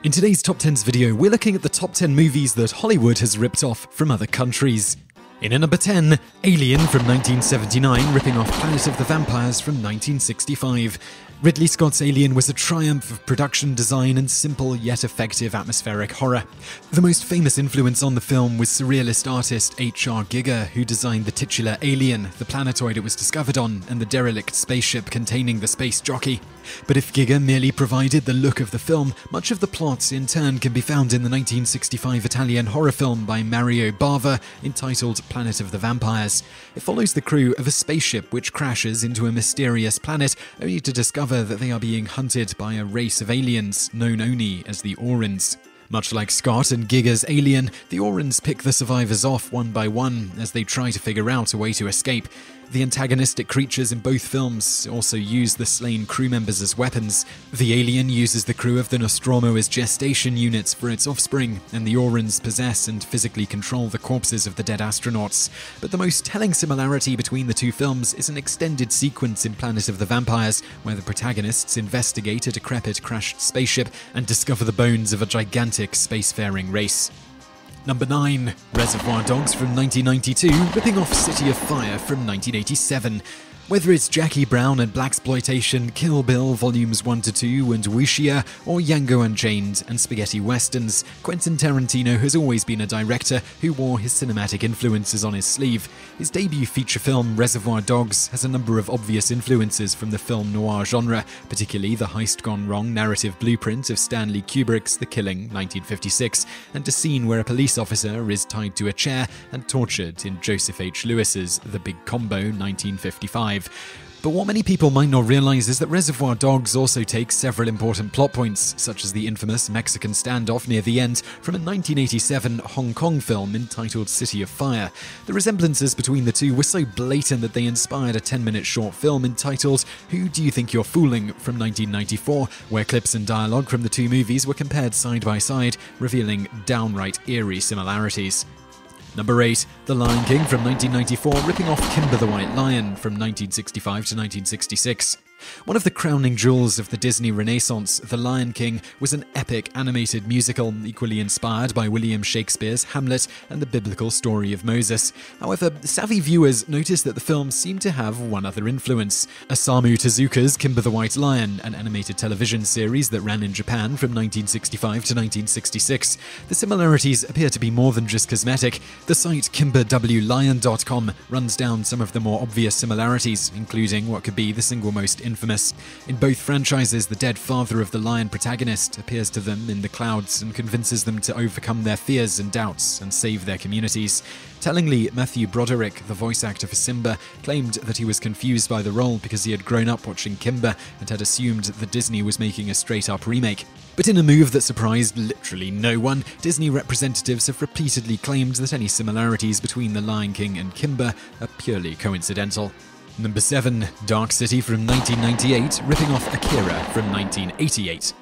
In today's Top 10s video, we're looking at the top 10 movies that Hollywood has ripped off from other countries. In at number 10, Alien from 1979, ripping off Planet of the Vampires from 1965. Ridley Scott's Alien was a triumph of production design and simple yet effective atmospheric horror. The most famous influence on the film was surrealist artist H.R. Giger, who designed the titular Alien, the planetoid it was discovered on, and the derelict spaceship containing the space jockey. But if Giger merely provided the look of the film, much of the plot in turn can be found in the 1965 Italian horror film by Mario Bava entitled Planet of the Vampires. It follows the crew of a spaceship which crashes into a mysterious planet, only to discover that they are being hunted by a race of aliens known only as the Aurans. Much like Scott and Giger's Alien, the Aurans pick the survivors off one by one as they try to figure out a way to escape. The antagonistic creatures in both films also use the slain crew members as weapons. The Alien uses the crew of the Nostromo as gestation units for its offspring, and the Aurans possess and physically control the corpses of the dead astronauts. But the most telling similarity between the two films is an extended sequence in Planet of the Vampires, where the protagonists investigate a decrepit crashed spaceship and discover the bones of a gigantic spacefaring race. Number 9. Reservoir Dogs from 1992, ripping off City of Fire from 1987. Whether it's Jackie Brown and Blaxploitation, Kill Bill Volumes 1-2 and Wuxia, or Django Unchained and spaghetti westerns, Quentin Tarantino has always been a director who wore his cinematic influences on his sleeve. His debut feature film, Reservoir Dogs, has a number of obvious influences from the film noir genre, particularly the heist gone wrong narrative blueprint of Stanley Kubrick's The Killing, 1956, and a scene where a police officer is tied to a chair and tortured in Joseph H. Lewis's The Big Combo, 1955. But what many people might not realize is that Reservoir Dogs also takes several important plot points, such as the infamous Mexican standoff near the end from a 1987 Hong Kong film entitled City of Fire. The resemblances between the two were so blatant that they inspired a 10-minute short film entitled Who Do You Think You're Fooling from 1994, where clips and dialogue from the two movies were compared side by side, revealing downright eerie similarities. Number 8. The Lion King from 1994, ripping off Kimber the White Lion from 1965 to 1966. One of the crowning jewels of the Disney Renaissance, The Lion King was an epic animated musical equally inspired by William Shakespeare's Hamlet and the biblical story of Moses. However, savvy viewers noticed that the film seemed to have one other influence. Osamu Tezuka's Kimber the White Lion, an animated television series that ran in Japan from 1965 to 1966. The similarities appear to be more than just cosmetic. The site KimberWLion.com runs down some of the more obvious similarities, including what could be the single most infamous. In both franchises, the dead father of the lion protagonist appears to them in the clouds and convinces them to overcome their fears and doubts and save their communities. Tellingly, Matthew Broderick, the voice actor for Simba, claimed that he was confused by the role because he had grown up watching Kimber and had assumed that Disney was making a straight-up remake. But in a move that surprised literally no one, Disney representatives have repeatedly claimed that any similarities between The Lion King and Kimber are purely coincidental. Number 7. Dark City from 1998, ripping off Akira from 1988.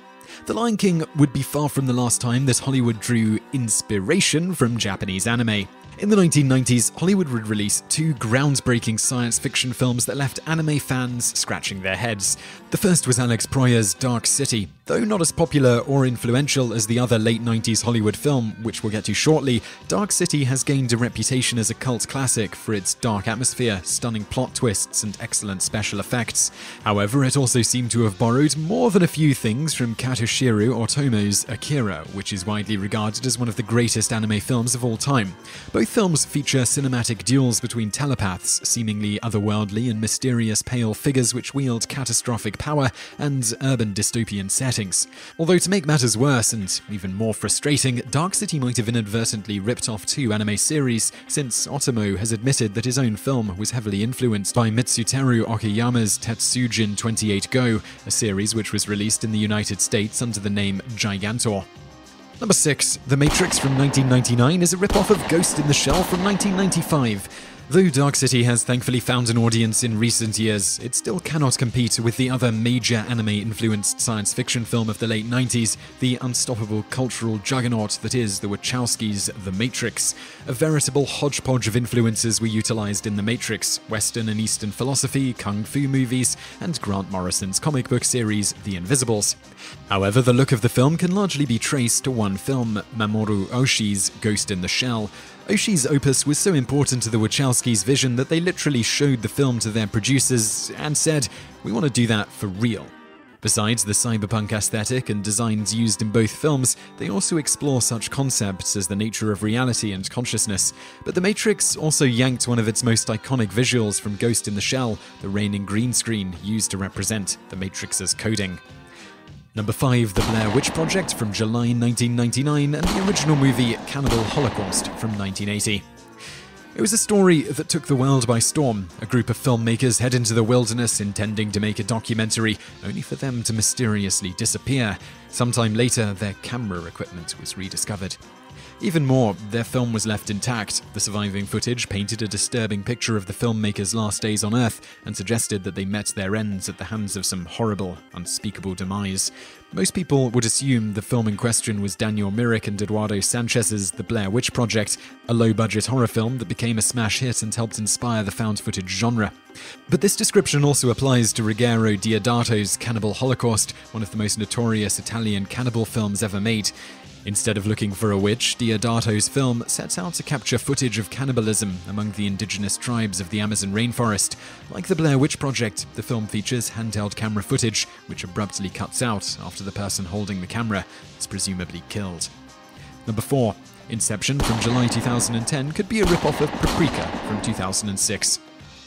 The Lion King would be far from the last time that Hollywood drew inspiration from Japanese anime. In the 1990s, Hollywood would release two groundbreaking science fiction films that left anime fans scratching their heads. The first was Alex Proyas' Dark City. Though not as popular or influential as the other late 90s Hollywood film, which we'll get to shortly, Dark City has gained a reputation as a cult classic for its dark atmosphere, stunning plot twists, and excellent special effects. However, it also seemed to have borrowed more than a few things from Kazuhiro Otomo's Akira, which is widely regarded as one of the greatest anime films of all time. Both films feature cinematic duels between telepaths, seemingly otherworldly and mysterious pale figures which wield catastrophic power, and urban dystopian settings. Although to make matters worse, and even more frustrating, Dark City might have inadvertently ripped off two anime series, since Otomo has admitted that his own film was heavily influenced by Mitsuteru Okayama's Tetsujin 28 Go, a series which was released in the United States under the name Gigantor. Number 6. The Matrix from 1999 is a rip-off of Ghost in the Shell from 1995. Though Dark City has thankfully found an audience in recent years, it still cannot compete with the other major anime-influenced science fiction film of the late 90s, the unstoppable cultural juggernaut that is the Wachowskis' The Matrix. A veritable hodgepodge of influences were utilized in The Matrix: Western and Eastern philosophy, kung fu movies, and Grant Morrison's comic book series, The Invisibles. However, the look of the film can largely be traced to one film, Mamoru Oshii's Ghost in the Shell. Oshii's opus was so important to the Wachowskis' vision that they literally showed the film to their producers and said, "We want to do that for real." Besides the cyberpunk aesthetic and designs used in both films, they also explore such concepts as the nature of reality and consciousness. But The Matrix also yanked one of its most iconic visuals from Ghost in the Shell, the raining green screen used to represent the Matrix's coding. Number 5, The Blair Witch Project from July 1999, and the original movie Cannibal Holocaust from 1980. It was a story that took the world by storm. A group of filmmakers head into the wilderness intending to make a documentary, only for them to mysteriously disappear. Sometime later, their camera equipment was rediscovered. Even more, their film was left intact. The surviving footage painted a disturbing picture of the filmmakers' last days on Earth and suggested that they met their ends at the hands of some horrible, unspeakable demise. Most people would assume the film in question was Daniel Myrick and Eduardo Sanchez's The Blair Witch Project, a low-budget horror film that became a smash hit and helped inspire the found-footage genre. But this description also applies to Ruggero Deodato's Cannibal Holocaust, one of the most notorious Italian cannibal films ever made. Instead of looking for a witch, Deodato's film sets out to capture footage of cannibalism among the indigenous tribes of the Amazon rainforest. Like The Blair Witch Project, the film features handheld camera footage, which abruptly cuts out after the person holding the camera is presumably killed. Number 4. Inception from July 2010 could be a rip-off of Paprika from 2006.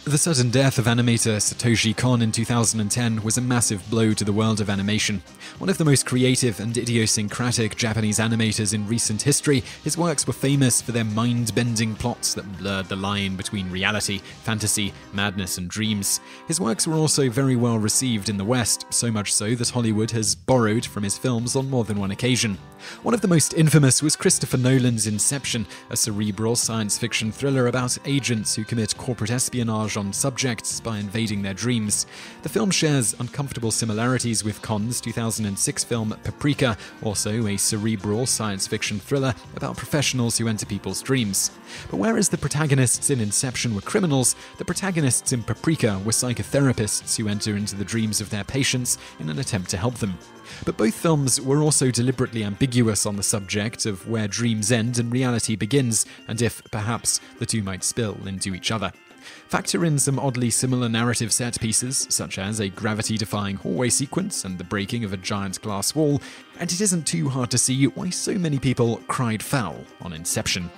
The sudden death of animator Satoshi Kon in 2010 was a massive blow to the world of animation. One of the most creative and idiosyncratic Japanese animators in recent history, his works were famous for their mind-bending plots that blurred the line between reality, fantasy, madness, and dreams. His works were also very well received in the West, so much so that Hollywood has borrowed from his films on more than one occasion. One of the most infamous was Christopher Nolan's Inception, a cerebral science fiction thriller about agents who commit corporate espionage on subjects by invading their dreams. The film shares uncomfortable similarities with Kon's 2006 film Paprika, also a cerebral science fiction thriller about professionals who enter people's dreams. But whereas the protagonists in Inception were criminals, the protagonists in Paprika were psychotherapists who enter into the dreams of their patients in an attempt to help them. But both films were also deliberately ambiguous on the subject of where dreams end and reality begins, and if, perhaps, the two might spill into each other. Factor in some oddly similar narrative set pieces, such as a gravity-defying hallway sequence and the breaking of a giant glass wall, and it isn't too hard to see why so many people cried foul on Inception.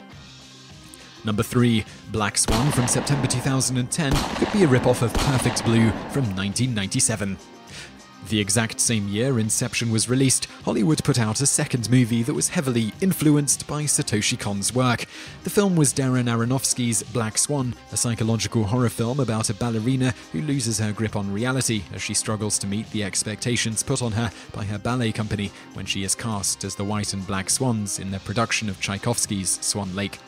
Number 3, Black Swan from September 2010 could be a rip-off of Perfect Blue from 1997. The exact same year Inception was released, Hollywood put out a second movie that was heavily influenced by Satoshi Kon's work. The film was Darren Aronofsky's Black Swan, a psychological horror film about a ballerina who loses her grip on reality as she struggles to meet the expectations put on her by her ballet company when she is cast as the white and black swans in their production of Tchaikovsky's Swan Lake.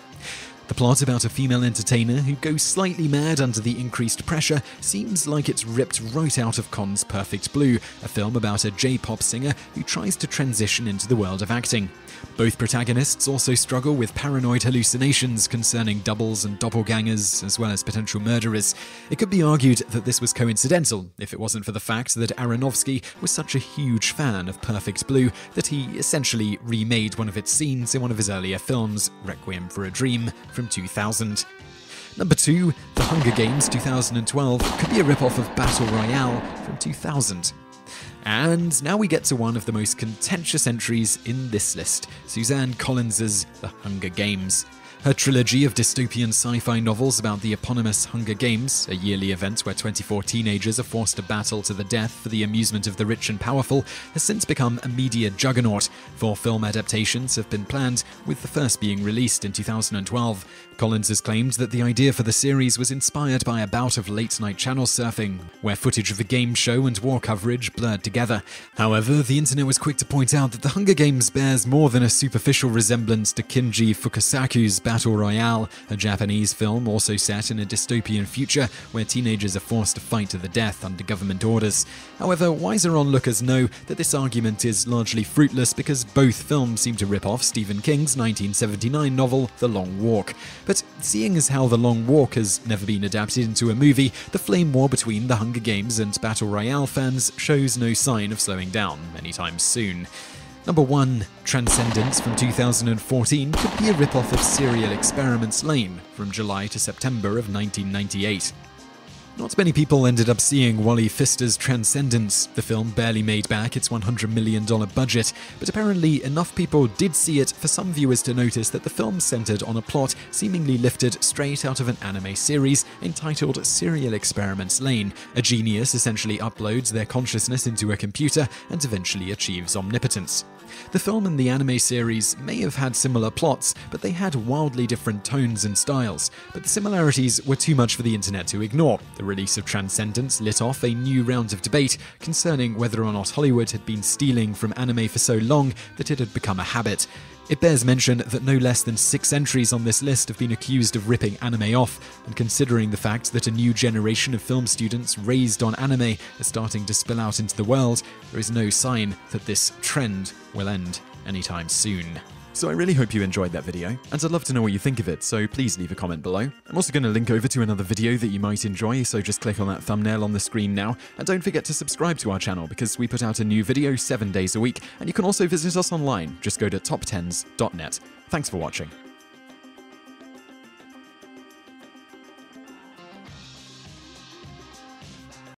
The plot about a female entertainer who goes slightly mad under the increased pressure seems like it's ripped right out of Kon's Perfect Blue, a film about a J-pop singer who tries to transition into the world of acting. Both protagonists also struggle with paranoid hallucinations concerning doubles and doppelgangers, as well as potential murderers. It could be argued that this was coincidental if it wasn't for the fact that Aronofsky was such a huge fan of Perfect Blue that he essentially remade one of its scenes in one of his earlier films, Requiem for a Dream, from 2000. Number 2, The Hunger Games 2012 could be a rip-off of Battle Royale from 2000. And now we get to one of the most contentious entries in this list, Suzanne Collins's The Hunger Games. Her trilogy of dystopian sci-fi novels about the eponymous Hunger Games, a yearly event where 24 teenagers are forced to battle to the death for the amusement of the rich and powerful, has since become a media juggernaut. 4 film adaptations have been planned, with the first being released in 2012. Collins has claimed that the idea for the series was inspired by a bout of late-night channel surfing, where footage of the game show and war coverage blurred together. However, the internet was quick to point out that The Hunger Games bears more than a superficial resemblance to Kinji Fukasaku's Battle Royale, a Japanese film also set in a dystopian future where teenagers are forced to fight to the death under government orders. However, wiser onlookers know that this argument is largely fruitless because both films seem to rip off Stephen King's 1979 novel The Long Walk. But seeing as how The Long Walk has never been adapted into a movie, the flame war between the Hunger Games and Battle Royale fans shows no sign of slowing down anytime soon. Number 1. Transcendence from 2014 could be a rip-off of Serial Experiments Lain from July to September of 1998. Not many people ended up seeing Wally Pfister's Transcendence. The film barely made back its $100 million budget, but apparently enough people did see it for some viewers to notice that the film centered on a plot seemingly lifted straight out of an anime series entitled Serial Experiments Lain. A genius essentially uploads their consciousness into a computer and eventually achieves omnipotence. The film and the anime series may have had similar plots, but they had wildly different tones and styles. But the similarities were too much for the internet to ignore. The release of Transcendence lit off a new round of debate concerning whether or not Hollywood had been stealing from anime for so long that it had become a habit. It bears mention that no less than 6 entries on this list have been accused of ripping anime off, and considering the fact that a new generation of film students raised on anime are starting to spill out into the world, there is no sign that this trend will end anytime soon. So I really hope you enjoyed that video, and I'd love to know what you think of it, so please leave a comment below. I'm also going to link over to another video that you might enjoy, so just click on that thumbnail on the screen now, and don't forget to subscribe to our channel because we put out a new video 7 days a week, and you can also visit us online. Just go to top10s.net. Thanks for watching.